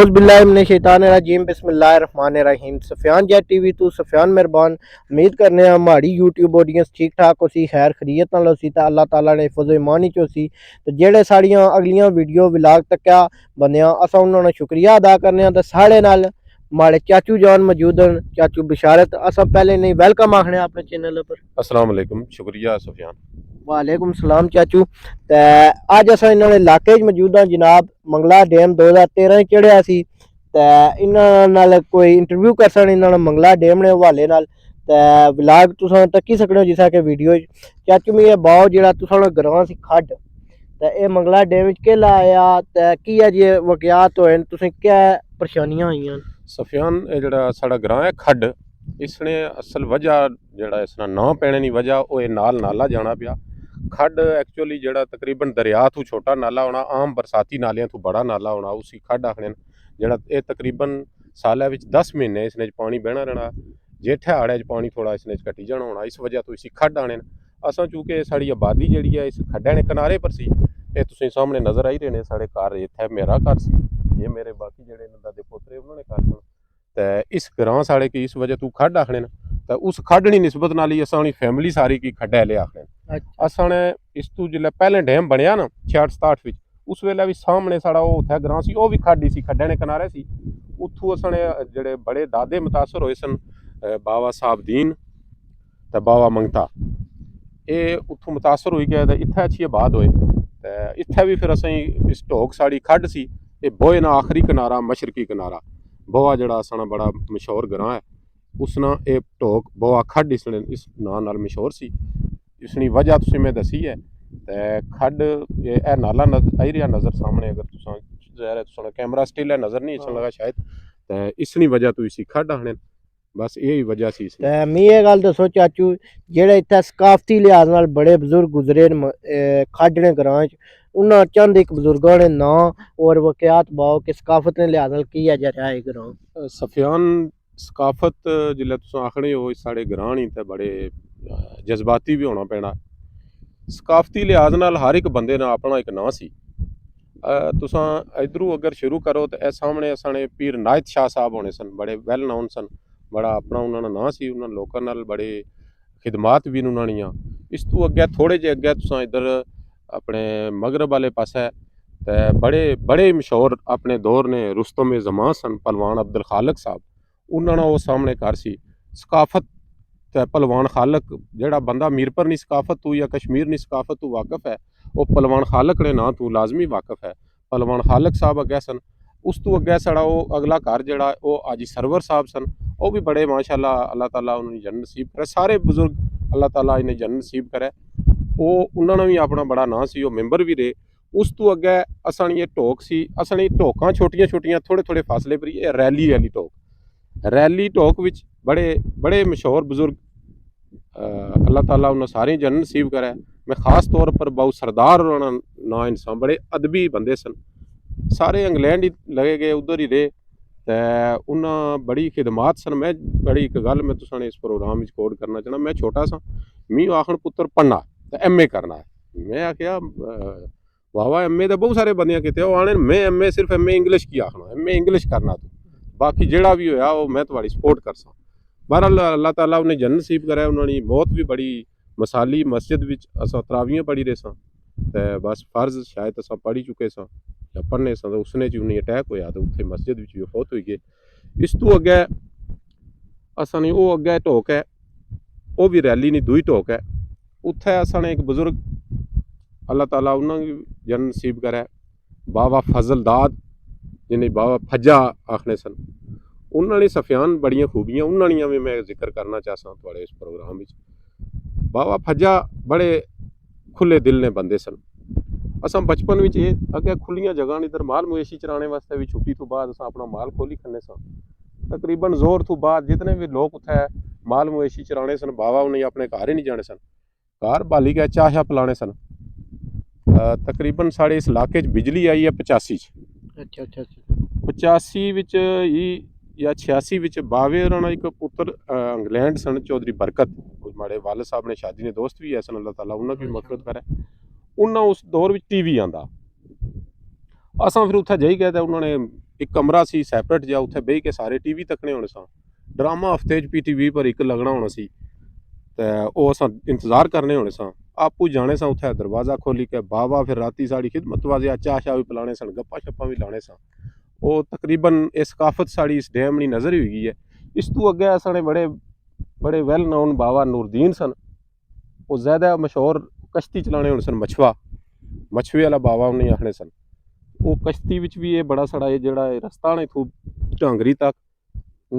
औज़ुबिल्लाहिमिनश्शैतानिर्रजीम बिस्मिल्लाहिर्रहमानिर्रहीम। Sufyan jet TV तो सफ़ियान मेहरबान। उम्मीद करने हमारी यूट्यूब ऑडियंस ठीक ठाक होसी, खैर खरीयत नाल होसी ते अल्लाह ताला ने हिफज़ ईमान च होसी। ते जेहड़े साड़ियां अगलियां वीडियो विलाग तक्या बंदियां असां उन्हां दा शुक्रिया अदा करने ते साढ़े नाल हमारे चाचू जान मौजूद हैं, चाचू बिशारत। असां पहले नहीं वेलकम आखने अपने चैनल पर। अस्सलाम वालेकुम, शुक्रिया सुफियान। वालेकुम सलाम चाचू। ते अज असां इन्हां दे इलाके च मौजूद हां जनाब। मंगला डैम 2013 चढ़िया सी ते इन्हां नाल कोई इंटरव्यू कर सकने इन्हां मंगला डैम ने हवाले नाल। ते व्लॉग तुसां तक्की सकने हो जिसा कि वीडियो चाचू मिगी बाओ जेहड़ा तुसां दा ग्रां सी खड्ड ते एह मंगला डैम च केला आया ते कि'यां जे वाकयात होए न, तुसें क्या परेशानियां आईयां? सफियान जेहड़ा साढ़ा ग्रां है खड्ड, इसने असल वजह जेहड़ा इसना नां पैने दी वजह वो नाल नाला जाना पिया। खड्ड एक्चुअली जेहड़ा तकरीबन दरिया तू छोटा नाला होना, आम बरसाती नालियां तू बड़ा नाला होना, उसी खड्ड आखने न। जेहड़ा ये तकरीबन सालै विच 10 महीने इसने पानी बहना रहना। जेठे हाड़े च पानी थोड़ा इसने घटी जाना होना, इस वजह तो इसी खड्ड आने न। असां चूंकि साड़ी आबादी जेहड़ी है इस खड्डे ने किनारे पर सी। ये तुसीं सामने नज़र आई रहे ने साढ़े घर, इत्थे मेरा घर सी, ये मेरे बाकी जेहड़े दादे पोतरे उन्होंने घर सन। ते इस ग्रां साढ़े की इस वजह तू खड्ड आखने न। ते उस खड्ड दी निस्बत नाल ही असां फैमिली सारी की खड्डे आह्ले आखने न। असां ने इस तू जिसलै पैह्लें डैम बनेआ ना 66-67 विच, उस वेले भी सामने साढ़ा वो उत्थै ग्रां सी, ओह भी खड्ड ही सी, खड्डे ने किनारे सी। उत्थू असां ने जेहड़े बड़े दादे मुतासर होए सन, बाबा साहब दीन ते बाबा मंगता, एह् उत्थू मुतासर होई गए ते इत्थै अच्छी आबाद होए। ते इत्थै भी फिर असें इस ढोक साढ़ी खड्ड सी, एह् बोए ना आखरी किनारा मशरकी किनारा बोआ जेहड़ा साढ़ा बड़ा मशहूर ग्रां है, उसना एह् ढोक बोआ खड्ड इस नां नाल मशहूर सी। इसनी वजह तुसें मैं दसी है। ते खड्ड एह् नाला आई रहा नज़र सामने, अगर तुसां ज़ाहिर है कैमरा स्टिल है नज़र नहीं अच्छा लगा शायद, ते इसनी वजह तो इसी खड्ड आखने। बस यही वजह सी इसकी। ते मी एह् गल्ल दस्सो चाचू, जेहड़े इत्थै सकाफती लिहाज नाल बड़े बजुर्ग गुजरे न खड्ड ने ग्रां च, उन्हां चंद इक बजुर्गां दे नां और वाकयात बाओ कि सकाफत दे लिहाज नाल कि'यां जेहा एह् ग्रां। सफियान सकाफत जिसलै तुस आखने हो साढ़े ग्रां नहीं ते बड़े जज्बाती भी होना पैना। सकाफती लिहाज नाल हर एक बंदे ना अपना एक नां सी। तुसां इधरों अगर शुरू करो तो ए सामने साढ़े पीर नायत शाह साहब होने सन, बड़े वैल नोन सन, बड़ा अपना उन्होंने नां सी, उन्होंने लोगों नाल बड़े खिदमात भी उन्होंने। इस तू अग्गै थोड़े जे अग्गै तुसां इधर अपने मगरब वाले पासे ते बड़े बड़े मशहूर अपने दौर ने रुस्तम जमां सन, पहलवान अब्दुल खालक साहब, उन्होंने वो सामने घर सी। सकाफत ते पहलवान खालक जेहड़ा बंदा मीरपुर नी सकाफत तू या कश्मीर नी सकाफत तू वाकफ है, वो पहलवान खालक ने नां तू लाजमी वाकफ है। पहलवान खालक साहब अग्गै सन। उस तू अग्गै साढ़ा वो अगला घर जेहड़ा वो हाजी सरवर साहब सन, वो भी बड़े माशाअल्लाह, अल्लाह ताला उन्हें जन्नत नसीब करे। सारे बुजुर्ग अल्लाह ताला इन्हें जन्नत नसीब करे। वो उन्होंने भी अपना बड़ा नां सी, वो मैंबर भी रहे। उस तू अग्गै असां ये ढोक सी, असां ढोकां छोटियां छोटियां थोड़े थोड़े फासले पर ही रैली आह्ली ढोक, रैली ढोक विच बड़े बड़े मशहूर बुजुर्ग, अल्लाह ताला उन्हें सारे जन्नत नसीब करे। मैं खास तौर पर बहु सरदार नां इंसान, बड़े अदबी बंदे सन, सारे इंग्लैंड ही लगे गए, उधर ही रहे। ते उन्हें बड़ी खिदमात सन। मैं बड़ी एक गल मैं तुसां इस प्रोग्राम में कोड करना चाहना, मैं छोटा सा मी आखन पुत्र पढ़ना ते MA करना है। मैं आख्या वाह MA तो बहुत सारे बंदे किते, वो आने मैं MA सिर्फ MA इंग्लिश की आखना, MA इंग्लिश करना, तो बाकी जेड़ा भी होया वो मैं तुम्हारी सपोर्ट कर सा। बहरहाल अल्लाह ताला उन्हें जन्नत नसीब करे। उन्होंने मौत भी बड़ी मसाली मस्जिद विच असां तरावियां पढ़ी रहे सां, ते बस फर्ज शायद असां पढ़ी चुके सां या पढ़ने सां, तो उसने च उन्हें अटैक होया तो उत्थे मस्जिद विच भी फौत हुई गए। इस तू अग्गै असां वो अग्गै ढोक है, वो भी रैली नहीं दुई ढोक है। उत्थे असां एक बुजुर्ग अल्लाह ताला उन्हें जन्नत नसीब करे, बाबा फजल दाद जिन्हें बाबा फज्जा आखने सन, उन्होंने सफियान बड़ियां खूबियां उन्होंने भी मैं जिक्र करना चाहता थोड़े इस प्रोग्राम में। बाबा फज्जा बड़े खुले दिल ने बंदे सन। असां बचपन में अगर खुलियां जगह इधर माल मवेशी चराने वास्ते भी छुट्टी तो बाद असां अपना माल खोली खन्ने सन। तकरीबन जोर तो बाद जितने भी लोग उत्थे माल मवेशी चराने सन, बाबा उन्हें अपने घर ही नहीं जाने सन, घर बाली गए चाह शाह पिलाने सन। तकरीबन साढ़े इस इलाके बिजली आई है 85 अच्छा अच्छा अच्छा 85 विच ही या 86 विच बावे होना एक पुत्र इंग्लैंड सन, चौधरी बरकत, माड़े वाले साहब ने शादी ने दोस्त भी है सन, अल्लाह ताला उन्हें भी मगफरत करे। उन्हें उस दौर में TV आंदा, असां फिर उत्थे जाई गए तो उन्होंने ਇੱਕ ਕਮਰਾ ਸੀ ਸੈਪਰੇਟ ਜਿਹਾ, ਉੱਥੇ ਬਹਿ ਕੇ ਸਾਰੇ ਟੀਵੀ ਤੱਕਣੇ ਹੋਣੇ ਸਾਂ। ਡਰਾਮਾ ਹਫਤੇ 'ਚ PTV ਪਰ ਇੱਕ ਲੱਗਣਾ ਹੋਣਾ ਸੀ ਤੇ ਉਹ ਅਸਾਂ ਇੰਤਜ਼ਾਰ करने होने सां। आपू जाने सां उत्थे दरवाज़ा खोली के बाबा, फिर राती साड़ी खिदमत वास्ते चाह शाह भी पिलाने सन, गप्पा शप्पा भी लाने सां। वो तकरीबन ये सकाफत साड़ी इस डैम नी नज़र ही हुई है। इस तू अगे साढ़े बड़े बड़े वैल नोन बाबा नूरदीन सन, वो ज़्यादा मशहूर कश्ती चलाने होने सन, मछवे वाला बाबा उन्हें आखने सन। वो कश्ती विच भी ये बड़ा सारा ये जेड़ा रस्ता ने इथों ढांगरी तक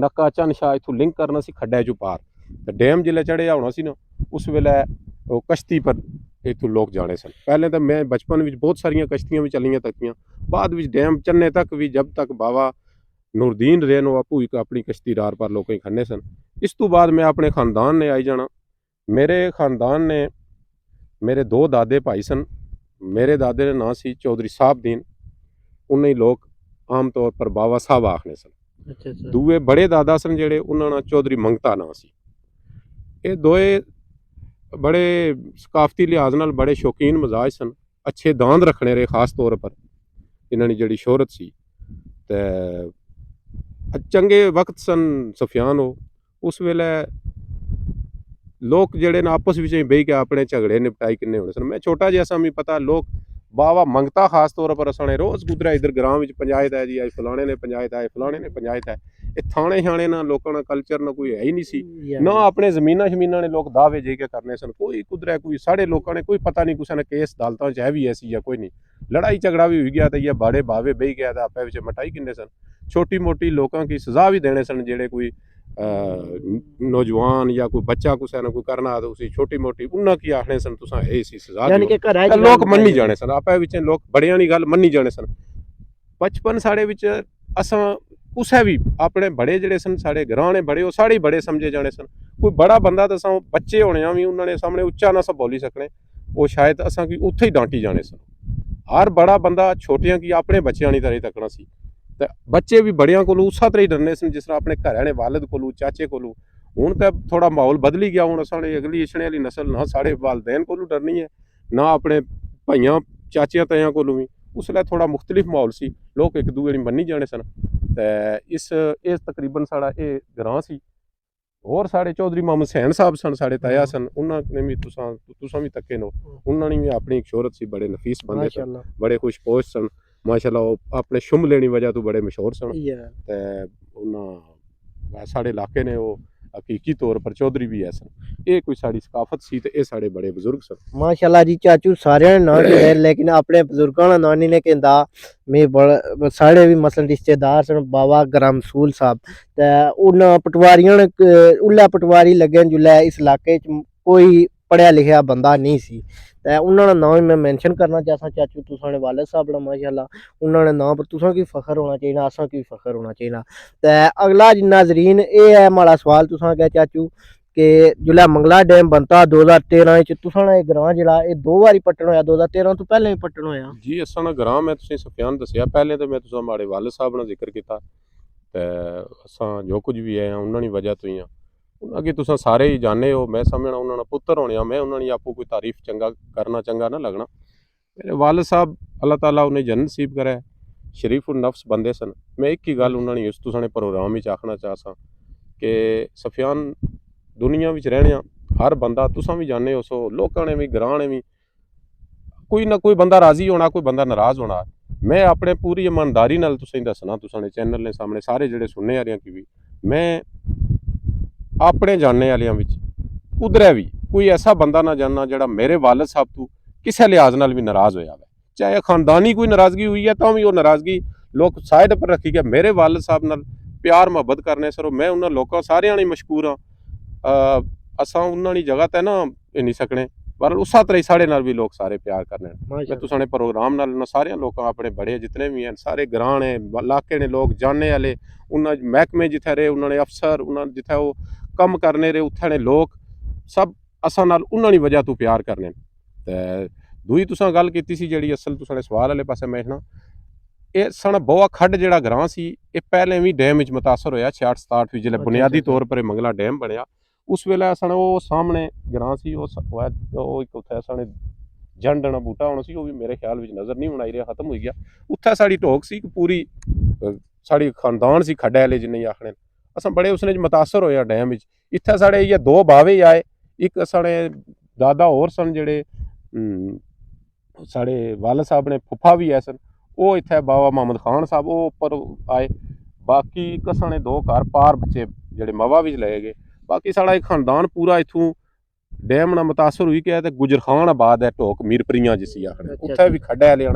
नक्का चन शाह इथों लिंक करना सी खड्डे चों पार। ते डैम जिल्लै चढ़िया होना सी ना, उस वेले वो कश्ती पर इथों लोग जाने सन। पहले तो मैं बचपन विच बहुत सारियां कश्तियां भी चलियां तकियां, बाद विच डैम चन्ने तक भी जब तक बाबा नूरदीन रेन वो आपू एक अपनी कश्ती रार पर लोकें खन्ने सन। इस तो बाद मैं अपने खानदान ने आई जाना। मेरे खानदान ने मेरे दो दादे भाई सन। मेरे दादे का नाम सी चौधरी साहबदीन, उन्हें लोग आम तौर पर बाबा साहब आखने सन। अच्छा दूए बड़े दादा सन जेड़े उन्होंने चौधरी मंगता नाम सी। ये दोए बड़े सकाफती लिहाज नाल बड़े शौकीन मजाज सन, अच्छे दांद रखने रहे खास तौर पर इन्होंने जड़ी शोहरत सी। ते चंगे वक्त सन सफियान हो, उस वेले लोग जेड़े ना आपस विच बही के अपने झगड़े निपटाई किन्ने होने सन। मैं छोटा जिहा सा, मिगी पता लोग बाबा मंगता खास तौर पर असाने रोज़ कुदरा इधर ग्रां विच पंचायत है जी, अज फलाने ने पंचायत है, फलाने ने पंचायत है। ये थाने शाने ना लोगों का कल्चर ना कोई है ही नहीं सी, ना अपने जमीना शमीना ने लोग दावे जे के करने सन। कोई कुदरा कोई साढ़े लोगों ने कोई पता नहीं, कुछ ने केस अदालतों च है भी ऐसी या कोई नहीं। लड़ाई झगड़ा भी हो गया तो या बाड़े बावे बही गया तो आपे विच मटाई किन्ने सन। छोटी मोटी लोगों की सज़ा भी देने सन, जेड़े कोई नौजवान या कोई बच्चा कुछ ने कोई करना तो उसी छोटी मोटी उन्ना की आखने सन तुसां ए सी सज़ा यानी कि घर ते लोग मन्नी जाने सन। आपे विच लोग बड़ियां दी गल मन्नी जाने सन। बचपन साढ़े विच असां कुसै भी अपने बड़े जेड़े सन साढ़े ग्रां ने बड़े, वो साढ़े बड़े समझे जाने सन। कोई बड़ा बंदा तो असां बच्चे होने भी उन्होंने सामने उच्चा ना सा बोली सकने, वो शायद असां की उत्थे ही डांटी जाने सन। हर बड़ा बंदा छोटियां की अपने बच्चों की तरह तकना सी, ते बच्चे भी बड़ियां कोलों उस तरह ही डरने सन जिस तरह अपने घरै ने वालिद कोलों चाचे कोलों। हुण तो थोड़ा माहौल बदली गया, हुण साढ़े अगली इछने वाली नस्ल ना साढ़े वालदैन कोलों डरनी है, ना अपने भाइयां चाचियां ताइयां कोलों भी। उसलै थोड़ा मुख्तलिफ माहौल सी, लोग एक दूए दी मन्नी जाने सन। ते इस तकरीबन साढ़ा ये ग्रां सी। होर साढ़े चौधरी मोहम्मद हुसैन साहब सन, साढ़े ताया सन, उन्होंने भी तुसां भी तक्के नो, उन्होंने भी अपनी एक शोहरत सी, बड़े नफीस बंदे सन, बड़े खुशपोश सन माशाअल्लाह। वो अपने शुम लेने वजह तो बड़े मशहूर सन। ते उन्हां साढ़े इलाके ने वो हकीकी तौर पर चौधरी भी है सन। ये कोई साड़ी सकाफत सी ते ये साढ़े बड़े बुजुर्ग सन। माशाल्लाह जी चाचू सारे नां के लेकिन अपने बुजुर्गों का नाम नहीं ने कहंदा। मैं बड़ा साढ़े भी मसलन रिश्तेदार सन बाबा गरामसूल साहब, ते उन पटवारियां ने उल्ला पटवारी लगे जुल्लै इस इलाके च कोई पढ़िया लिखिया बंदा नहीं सी, ते उन्होंने नाम मैं मेंशन करना चाहता चाचू तुसाने वालिद साहब ने माशाल्लाह उन्होंने नाम पर तुसां की फखर होना चाहिए, असां की फखर होना चाहिए। ते अगला जी नाजरीन ये है हमारा सवाल तुसां क्या चाचू कि जुल्लै मंगला डैम बनता 2013 च तुसां दा ग्रां जेड़ा ये 2 बारी पट्टन होया, 2013 तो पहले भी पट्टन होया जी। असां दा ग्रां मैं तुसें सफियान दस्सिया पहले तो मैं तुसां माड़े वालिद साहब ने जिक्र किया, ते असां जो कुछ भी है उन्हां दी वजह तो ही अगे तुसां सारे ही जाने हो। मैं समझना उन्होंने पुत्र होने, मैं उन्होंने आपू कोई तारीफ चंगा करना चंगा ना लगना। मेरे वालिद साहब अल्लाह ताला उन्हें जन्नत नसीब करे, शरीफ उल नफ्स बंदे सन। मैं एक ही गल उन्होंने उस तुसाने प्रोग्राम में आखना चाहसा कि सफियान दुनिया में रहने हर बंदा तुसां भी जाने हो, सो लोगों ने भी ग्रां ने भी कोई ना कोई बंदा राजी होना, कोई बंदा नाराज़ होना। मैं अपने पूरी ईमानदारी नाल तुसें दसना, तुसाने चैनल ने सामने सारे जेड़े सुनने आ रहे की भी मैं अपने जानने वालियां विच कुदरै भी कोई ऐसा बंदा ना जानना जेड़ा मेरे वालिद साहब तो किसी लिहाज नाल भी नाराज़ होया है। चाहे खानदानी कोई नाराज़गी हुई है तो भी वो नाराज़गी लोग साइड पर रखी कि मेरे वालिद साहब नाल प्यार मुहब्बत करने सरो मैं उन्होंने लोगों सारियां नी मशकूर हाँ। असां उन्हां दी जगह ते ना नहीं सकने, पर उस तरह ही साढ़े नाल भी लोग सारे प्यार करने। मैं तुसाने प्रोग्राम नाल उन्हां सारे लोग अपने बड़े जितने भी हैं सारे ग्रां ने इलाके ने लोग जानने वाले उन्हां महकमे जिथे रहे उन्होंने अफसर उन्हां जिथे वो कम करने रहे उत्थे ने लोग सब असां नाल उन्हां दी वजह तो प्यार करने। ते दूई तुसां गल कीती सी जेड़ी असल तुसाने सवाल वाले पासे मैं ना ये सन बोआ खड्ड जेड़ा ग्रां सी ये पहले भी डैम विच मुतासर होया 66-67 जिसले बुनियादी तौर पर मंगला डैम बनया उस वेले सन वो सामने ग्रां सी वो एक उत्थे साने जंडना बूटा होना सी वो भी मेरे ख्याल विच नज़र नहीं होना आई रहा खत्म हो गया। उत्थे साड़ी ढोक सी पूरी साढ़ी खानदान सी खड्डे वाले जिन्ने आखने अस बड़े उसने मुतासर होए डैम विच इत्थै साढ़े इ'यै 2 बावे आए एक साढ़े दादा होर सन जेह्ड़े साढ़े वाल साहब ने फुफा भी ऐ सन ओह् इत्थै बाबा मोहम्मद खान साहब ओह् उप्पर आए बाकी कसाने 2 घर पार बच्चे जेह्ड़े मवा बिच ले गए बाकी साढ़ा एक खानदान पूरा इत्थूं डैम नाल मुतासर होई गया ते गुजर खान आबाद है टोक मीरपरियां जिसी आखने उत्थै भी खड्डे आह्ले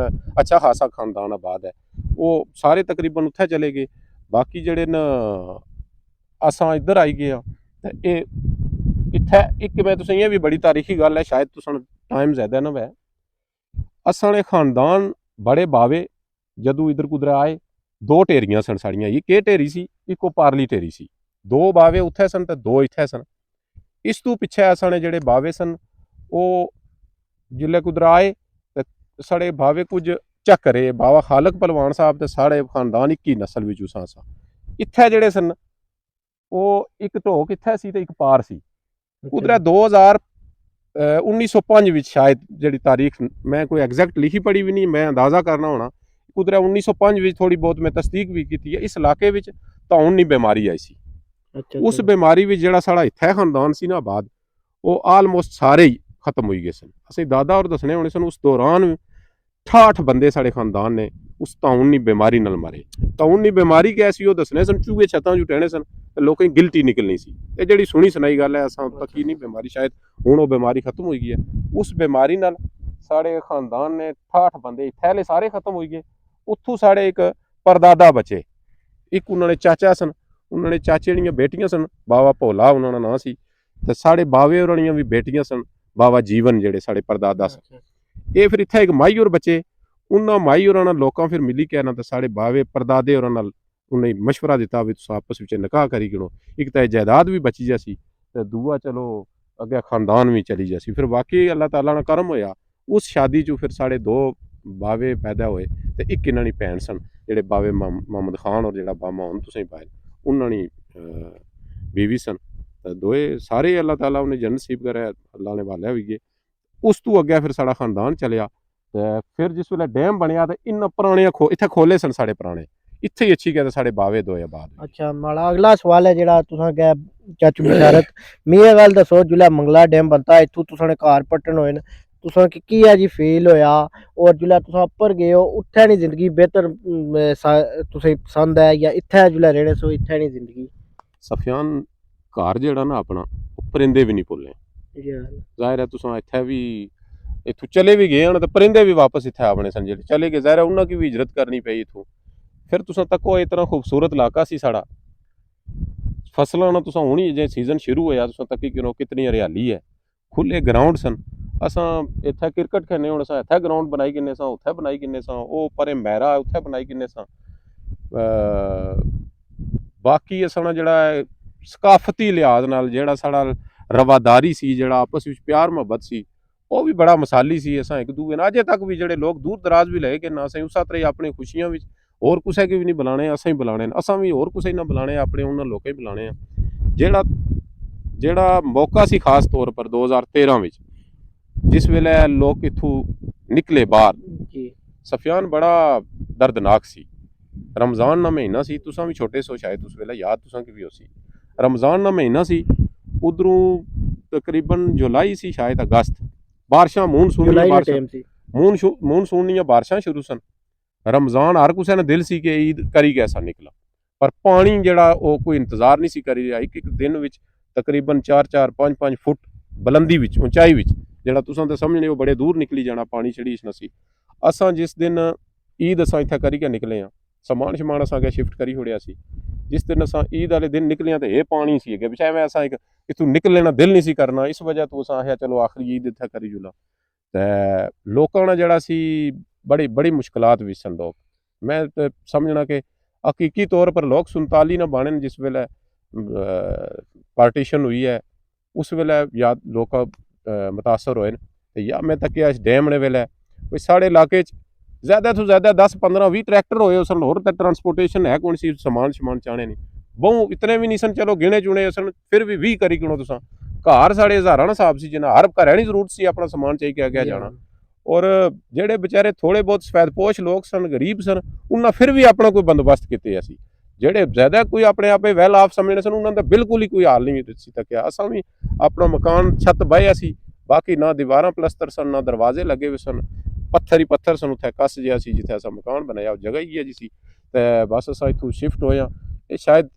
अच्छा खासा खानदान आबाद है ओह् सारे तकरीबन उत्थै चले गए बाकी जेह्ड़े न असां इद्धर आई गे ते एह् इत्थै इक मैं तुसें इ'यां भी बड़ी तारीखी गल्ल है शायद तुसें टाइम ज्यादा ना होवै असां ने खानदान बड़े बावे जदूं इधर कुदरै आए 2 ढेरियां सन साड़ियां इक एह् ढेरी सी इक ओह् पारली ढेरी सी 2 बावे उत्थै सन ते 2 इत्थै सन इस तू पिच्छे असां ने जेह्ड़े बावे सन ओह् जिल्लै कुदरै आए ते साढ़े बावे कुछ झक्करे बाबा खालक पहलवान साहब ते साढ़े खानदान इक ही नस्ल बिच उसां इत्थै जेह्ड़े सन ओह् इक ढोक इत्थै सी ते इक पार सी कुदरै 1905 विच शायद जेह्ड़ी तारीख मैं कोई एग्जैक्ट लिखी पढ़ी भी नहीं मैं अंदाजा करना होना कुदरै 1905 विच थोड़ी बहुत मैं तस्दीक भी कीती है इस इलाके विच ताउन दी बीमारी आई सी उस बीमारी विच जेह्ड़ा साढ़ा इत्थै खानदान सी ना आबाद ओह् आलमोस्ट सारे ही खत्म होई गए सन असें दादा होर दसने होने सन उस दौरान 68 बंदे साढ़े खानदान ने उस ताउन दी बीमारी नाल मरे ताउन दी बीमारी कैसी ओह् दसने सन चूहे छत्तां चू टैने सन ते लोकें गिल्टी निकलनी सी एह् जेह्ड़ी सुनी सनाई गल्ल है असां तक नहीं बीमारी शायद हुण ओह् बीमारी खत्म होई गई है उस बीमारी नाल साढ़े खानदान ने 68 बंदे इत्थै आह्ले सारे खत्म होई गए उत्थों साढ़े एक परदादा बचे एक उन्होंने चाचा सन उन्होंने चाचे दियां बेटियां सन बाबा भोला उन्होंने नां सी ते साढ़े बावे होरां दियां भी बेटियां सन बाबा जीवन जेह्ड़े साढ़े परदादा सन एह् फिर इत्थै एक माई होर बचे उन्हां माई होरां नाल लोकां फिर मिली के ना ते साढ़े बावे परदादे होरां नाल उ'नें मशवरा दित्ता भी तुस आपस बिच निकाह करी गिनो इक ते जायदाद भी बची जासी ते दूआ चलो अग्गें खानदान भी चली जासी फिर बाकी अल्लाह ताला ने करम होया उस शादी चू फिर साढ़े 2 बावे पैदा होए ते इक इन्हां दी भैन सन जेह्ड़े बावे मोहम्मद खान और जेह्ड़ा बामा हुन तुसें पाए उन्हां दी बीवी सन ते दोए सारे अल्लाह ताला उन्हें जन्नत नसीब करे अल्लाह ने वाले होई गे उस तू अग्गें फिर साढ़ा खानदान चलेआ ते फिर जिस वेल्लै डैम बनेआ ते इन्ना पराने इत्थै खोले सन साढ़े पराने इत्थे ही अच्छी गै साढ़े बावे दोए आबाद अच्छा माड़ा अगला सवाल है जेह्ड़ा तुसां गै चाचू बशारत मिगी एह् गल्ल दस्सो जिसलै मंगला डैम बनता इत्थूं तुसां ने घर पट्टन होए न तुसां कि कि'यां जी फील होया और जिसलै तुसां उप्पर गे हो उत्थै दी जिंदगी बेहतर तुसेंगी पसंद है या इत्थै जिसलै रैह्ने सो इत्थै दी जिंदगी सफियान घर जेह्ड़ा ना अपना परिंदे भी नहीं भुल्ले जाहिर है तुसां इत्थै भी इत्थूं चले भी गए न ते परिंदे भी वापस इत्थै आवने सन जेह्ड़े चले गए जाहिर है उन्हां की भी हिजरत करनी पेई इत्थूं फिर तुसां तक्को इतना खूबसूरत इलाका सी साढ़ा फसलां ना तुसां हुण जे सीजन शुरू होया तुसां तक्की गिनो कितनी हरियाली है खुले ग्राउंड सन असां इत्थै क्रिकेट खेलने हुण असां इत्थै ग्राउंड बनाई किन्ने सां उत्थै बनाई किन्ने सां ओह् परें मैरा उत्थै बनाई किन्ने सां बाकी असां जेह्ड़ा सकाफती लिहाज नाल जेह्ड़ा साढ़ा रवादारी सी जेह्ड़ा आपस विच प्यार मुहब्बत सी ओह् भी बड़ा मसाली सी असां इक दूए अजें तक भी जेह्ड़े लोग दूर दराज भी लगे कि ना असें उस्सै तरह अपनी खुशियां विच होर कुसै गी भी नहीं बुलाने असें ही बुलाने असां भी होर कुसै ना बुलाने अपने उन्हां लोकें गी बुलाने जेह्ड़ा मौका सी खास तौर पर 2013 विच जिस वेल्लै लोग इत्थूं निकले बाहर सफियान बड़ा दर्दनाक सी रमज़ान दा महीना सी तुसां भी छोटे सो शायद उस वेल्लै याद तुसां की भी होसी रमज़ान दा महीना सी उधरों तकरीबन जुलाई सी शायद अगस्त बारिशां मूनसून दियां बारिशां शुरू सन रमज़ान हर कुसै ने दिल सी कि ईद करी कैसा निकला पर पानी जेह्ड़ा ओह् कोई इंतज़ार नहीं सी करी रहा इक दिन विच तकरीबन 4-4 5-5 फुट बुलंदी विच ऊंचाई विच जेह्ड़ा तुसां ते समझने ओह् बड़े दूर निकली जाना पानी छड़ी नसी असां जिस दिन ईद असां इत्थै करी के निकले आं समान शमान असां अग्गें शिफ्ट करी छोड़ेआ सी जिस दिन असां ईद वाले दिन निकले आं ते एह् पानी सी अग्गें पिच्छें असां इक इत्थूं निकलने दा दिल नहीं सी करना इस वजह तो असां आखेआ चलो आखिरी ईद इत्थै करी जुला ते लोकां ने जेह्ड़ा सी बड़ी मुश्किलात विच सन लोग मैं ते समझना कि हकीकी तौर पर लोग 47 ना बने जिस वेल्लै पार्टीशन हुई है उस वेल्लै याद लोग मुतासर होए ते या मैं तक्केआ इस डैम ने वेल्लै कोई साढ़े इलाके च ज़्यादा तो ज़्यादा 10-15-20 ट्रैक्टर होए सन होर ते ट्रांसपोर्टेशन है कौन सी समान चाने नहीं बहु इतने भी नहीं सन चलो गिने चुने सन फिर भी 20 करी गिनो तुसां घर साढ़े हज़ारां ना साहब सी जिन्ना हर घरै दी जरूरत सी अपना समान चाहिए अग्गें जाना ਔਰ ਜਿਹੜੇ ਵਿਚਾਰੇ ਥੋੜੇ ਬਹੁਤ ਸਫੈਦਪੋਸ਼ ਲੋਕ ਸਨ, ਗਰੀਬ ਸਨ, ਉਹਨਾਂ ਫਿਰ ਵੀ ਆਪਣਾ ਕੋਈ ਬੰਦੋਬਸਤ ਕੀਤੇ ਅਸੀਂ। ਜਿਹੜੇ ਜ਼ਿਆਦਾ ਕੋਈ ਆਪਣੇ ਆਪੇ ਵੈਲ ਆਫ ਸਮਝਦੇ ਸਨ, ਉਹਨਾਂ ਦਾ ਬਿਲਕੁਲ ਹੀ ਕੋਈ ਹਾਲ ਨਹੀਂ ਸੀ ਤੱਕਿਆ। ਅਸਾਂ ਵੀ ਆਪਣਾ ਮਕਾਨ ਛੱਤ ਬਾਹਿਆ ਸੀ, ਬਾਕੀ ਨਾ ਦੀਵਾਰਾਂ ਪਲਸਤਰ ਸਨ, ਨਾ ਦਰਵਾਜ਼ੇ ਲੱਗੇ ਹੋਏ ਸਨ, ਪੱਥਰ ਹੀ ਪੱਥਰ ਸਨ। ਉੱਥੇ ਕੱਸ ਜਿਹਾ ਸੀ ਜਿੱਥੇ ਅਸਾਂ ਮਕਾਨ ਬਣਾਇਆ, ਉਹ ਜਗ੍ਹਾ ਹੀ ਹੈ ਜੀ ਸੀ। ਤੇ ਬਸ ਅਸਾਂ ਇੱਥੋਂ ਸ਼ਿਫਟ ਹੋਇਆ। ਇਹ ਸ਼ਾਇਦ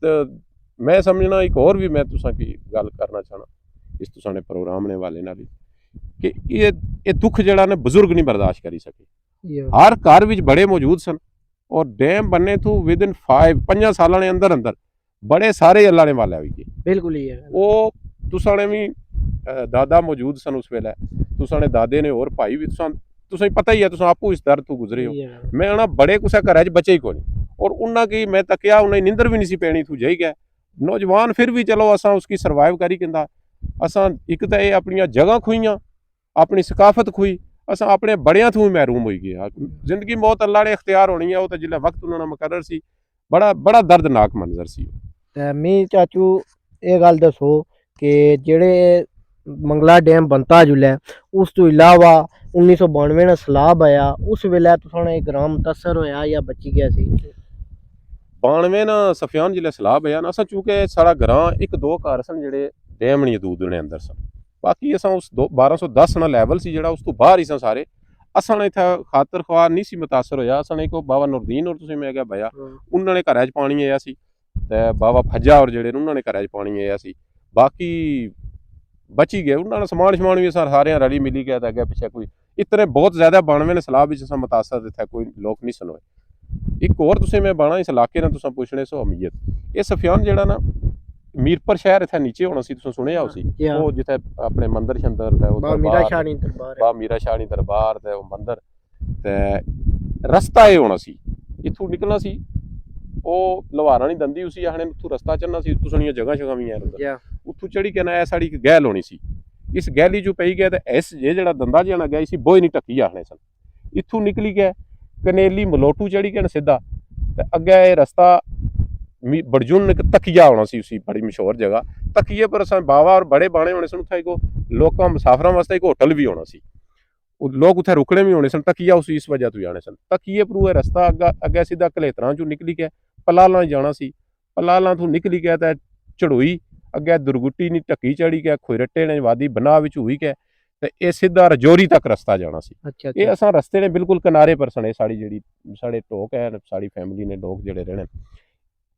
ਮੈਂ ਸਮਝਣਾ ਇੱਕ ਹੋਰ ਵੀ ਮੈਂ ਤੁਸਾਂ ਕੀ ਗੱਲ ਕਰਨਾ ਚਾਹਣਾ ਇਸ ਤੁਸਾਂ ਨੇ प्रोग्राम ने वाले नाल कि ये दुख जड़ा ने बुजुर्ग नहीं बर्दाश्त करी सके। हर घर विच बड़े मौजूद सन और डैम बनने तो विद इन 5 सालों ने अंदर अंदर बड़े सारे अल्लाह ने वाले हुई गए। बिल्कुल ही है वो तुसां ने भी दादा मौजूद सन उस वेले, तुसां ने दादे ने और भाई भी तुसां पता ही है, तुसां आपू इस दर तो गुजरे हो। मैं ना बड़े कुछ घर च बचे ही कोई नहीं, और उन्ना की मैं तकिया उन्हें नींदर भी नहीं सी पैनी, तू जाई गया नौजवान फिर भी चलो असां उसकी सर्वाइव करी किंदा। असां एक तो ये अपनी जगह खुईयां, अपनी सकाफत खुई, असां अपने बड़ियां थू महरूम होई गए। जिंदगी मौत अल्लाह ने इख्तियार होनी है, वो तो जिल्ले वक्त उन्होंने मुकर्रर सी, बड़ा बड़ा दर्दनाक मंजर सी। ते मी चाचू ये गल दसो कि जेड़े मंगला डैम बनता जुल्ले उस तो इलावा 1992 ने सैलाब आया, उस वेले तुसां ग्राम मुतासर होया या बची गया सी? 92 ना सफियान जिले सैलाब आया ना, असां चूंकि सारा ग्रां एक दो घर सन जेड़े डैम नहीं दूध ने अंदर सन, बाकी असां उस 1210 ना लैवल सी जेड़ा उस तो बाहर ही सन सारे। असां ने इत्थे खातर ख्वाह नहीं सी मुतासर होया। असां ने को बाबा नूरदीन और तुसीं मैं क्या भया उन्होंने घरै च पानी आया सी, ते बाबा फज्जा और जेड़े उन्होंने घरै च पानी आया सी, बाकी बची गए। उन्होंने समान शमान भी सारे रली मिली गया, अगे पिछे कोई इतने बहुत ज्यादा 92 ने सैलाब विच असां मुतासर इत्थे कोई लोग नहीं सन होए। एक होर तुसीं मैं बाणा इस इलाके ने तुसां पुछने सो अहमियत, ये सफियान जेड़ा ना मीरपुर शहर इत्थे नीचे होना सी, तुसें सुनिया उसी वो जिथे अपने मंदिर शंदर ते बा मीरा शानी दरबार बा मीरा शानी दरबार ते वो मंदिर ते रस्ता ये होना सी, इत्थों निकलना सी वो लवारा नहीं दंदी उसी आखने, उत्थों रस्ता चलना सी। तुसनियां जगह शगह भी हैं उधर, उत्थों चढ़ी के ना ऐ साड़ी एक गैल होनी सी, इस गैली जो पई गया ते इस ये जेड़ा दंदा जाना गया इसी बोई नहीं टक्की आखने सन। इत्थों निकली गए कनेली मलोटू चढ़ी के ना सीधा ते अगे रस्ता बड़जुन तकिया होना सी, उसी बड़ी मशहूर जगह तकिए पर असां बावा और बड़े बाणे होने सन। उत्थे एक लोकां मुसाफरां वास्ते एक होटल भी होना सी, लोग उत्थे रुकने भी होने सन। तकिया उसी इस वजह तो जाने सन। तकिए पर रस्ता अगे सीधा कलेतरां चों निकली गया पलालां जाना सी, पलालां तो निकली गया ते चढ़ोई अगे दुरगुट्टी नहीं ढक्की चढ़ी गया, खोरट्टे ने वादी बना विच हुई गया ते ये सीधा रजौरी तक रस्ता जाना सी। अच्छा ये असां रस्ते ने बिल्कुल किनारे पर सने, साड़ी जेड़ी साढ़े टोक है साड़ी फैमिली ने लोग जेड़े रहने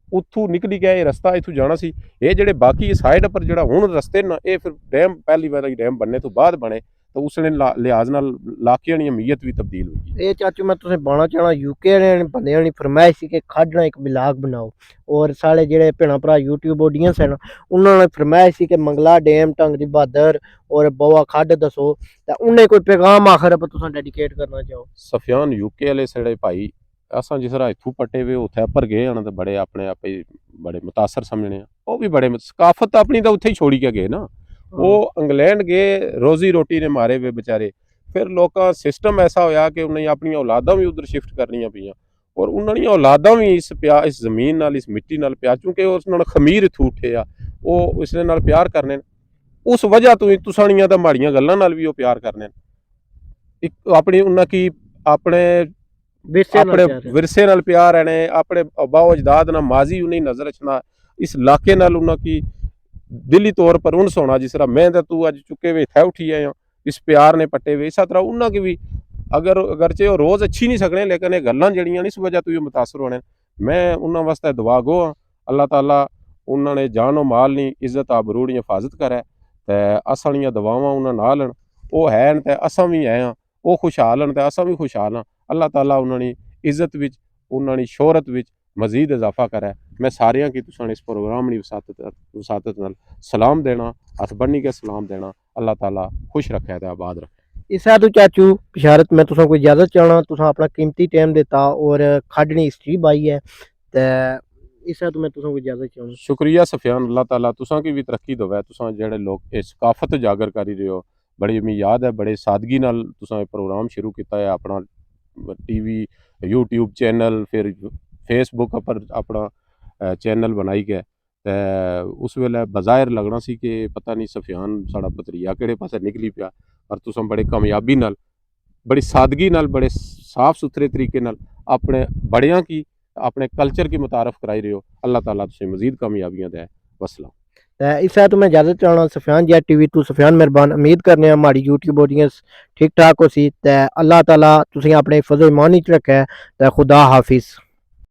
उत्थों निकली गया ये रस्ता इत्थों जाना सी। ये जेड़े बाकी साइड पर जेड़ा हुण रस्ते न ये फिर डैम पहली बार डैम बनने तो बाद बने, तो उसने लिहाज नाल इलाके दी अहमियत भी तब्दील हुई। ये चाचू मैं तुसें बाणा चाहना यूके ने बंदे दी फरमाइश सी कि खड्डना एक ब्लॉग बनाओ, और साढ़े जेड़े भैणा भरा यूट्यूब ऑडियंस है ना उन्होंने फरमाइश सी कि मंगला डैम टंगरी बहादुर और बवा खड्ड दसो, ते उन्हें कोई पैगाम आखिर पर तुसां डेडिकेट करना चाहो? सफियान यूके वाले साढ़े भाई असां जिस तरह इत्थों पट्टे हुए उत्थे पर गए हैं तो बड़े अपने आप ही बड़े मुतासर समझने, वो भी बड़े सकाफत अपनी तो उत्थे ही छोड़ी के गए ना। वो इंग्लैंड गए रोजी रोटी ने मारे हुए बेचारे, फिर लोग सिस्टम ऐसा होया कि उन्हें अपनी औलादा भी उधर शिफ्ट करनियां पईयां, और उन्होंने औलादा भी इस इस जमीन नाल इस मिट्टी नाल प्यार, क्योंकि उस नाल खमीर इत्थों उठे आ वो इसने नाल प्यार करने, उस वजह तो तुसानियां तो माड़ियां गल्लां नाल भी वो प्यार करने। एक अपनी उन्हां की अपने अपने विरसे नाल प्यार है ने, अपने अब्बाओ अजदाद ना माजी उन्हें नजर रखना, इस इलाके नाल उन्हां की दिली तौर पर उन्स होना, जिस तरह मैं तो तू अज चुके हुए थे उठी आए हो इस प्यार ने पट्टे हुए, इस तरह उन्हां की भी अगर अगरचे वो रोज़ अच्छी नहीं सकने लेकिन ये गल्लां जड़ियां इस वजह तो मुतासर होने। मैं उन्हां वास्ते दुआ गो हाँ अल्लाह ताला उन्होंने जानो माल नहीं इज्जत आबरू दी हिफाजत करे, ते असां दुआवां उन्हां नाल हन, वो है ते असां भी है हाँ, वो खुशहाल हन ते असां भी खुशहाल हाँ। अल्लाह ताला उन्होंने इज्जत विच उन्होंने शोहरत विच मजीद इजाफा करे। मैं सारियां की तुसां इस प्रोग्राम दी वसातत नाल सलाम देना, हथ बन्नी के सलाम देना। अल्लाह ताला खुश रखे ते आबाद रखे। इसा तो चाचू बिशारत मैं तुसां कोई इजाजत चाहना, तुसां अपना कीमती टाइम दिता और खड्डनी हिस्ट्री बाई है, ते इसा तो मैं तुसां कोई इजाजत चाहना। शुक्रिया सफियान, अल्लाह ताला तुसां की भी तरक्की दोवे। तुसां जेड़े लोग इस सकाफत उजागर करी रहे हो, बड़ी मी याद है बड़े सादगी नाल तुसां प्रोग्राम शुरू किया है, अपना टीवी यूट्यूब चैनल फिर फेसबुक पर अपना चैनल बनाई गया, उस वेले बज़ाहिर लगना सी कि पता नहीं सफियान साड़ा भतरीआ केड़े पासे निकली पिया, पर तुसां बड़े कामयाबी नाल बड़ी सादगी नाल बड़े साफ सुथरे तरीके नाल अपने बड़ियां की अपने कल्चर की मुतारफ कराई रहे हो। अल्लाह ताला तुसें मजीद कामयाबियां दे। वसलाम। ते इस तो मैं इजाजत चाहना सफियान जेट टीवी तू सफियान मेहरबान उम्मीद करने हमारी यूट्यूब ऑडियंस ठीक ठाक हो सी ते अल्लाह ताला तुसें अपने फजल ईमान च रखे ते खुदा हाफिज।